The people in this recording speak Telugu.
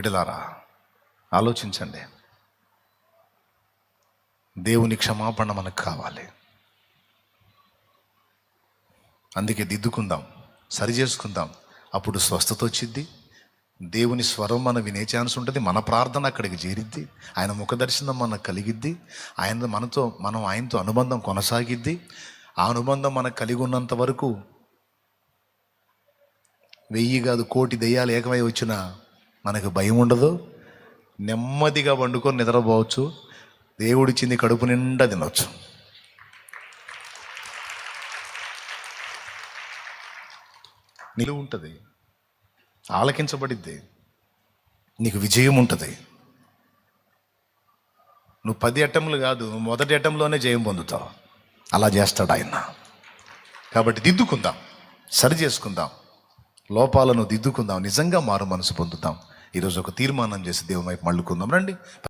బిడ్డలారా, ఆలోచించండి. దేవుని క్షమాపణ మనకు కావాలి. అందుకే దిద్దుకుందాం, సరి చేసుకుందాం. అప్పుడు స్వస్థత వచ్చిద్ది. దేవుని స్వరం మనం వినే ఛాన్స్ ఉంటుంది. మన ప్రార్థన అక్కడికి చేరిద్ది. ఆయన ముఖదర్శనం మనకు కలిగిద్ది. మనం ఆయనతో అనుబంధం కొనసాగిద్ది. ఆ అనుబంధం మనకు కలిగి ఉన్నంత వరకు 1000 కాదు 1,000,000 దెయ్యాలు ఏకమై వచ్చినా మనకు భయం ఉండదు. నెమ్మదిగా వండుకొని నిద్రపోవచ్చు. దేవుడిచ్చింది కడుపు నిండా తినవచ్చు. నిలువ ఉంటుంది, ఆలకించబడిద్ది, నీకు విజయం ఉంటుంది. నువ్వు 10 అటెంప్ట్లు కాదు, మొదటి అటెంప్ట్లోనే జయం పొందుతావు. అలా చేస్తాడు ఆయన. కాబట్టి దిద్దుకుందాం, సరి చేసుకుందాం, లోపాలను దిద్దుకుందాం, నిజంగా మారు మనసు పొందుతాం. ఈరోజు ఒక తీర్మానం చేసి దేవుని వైపు మళ్ళుకుందాం. రండి.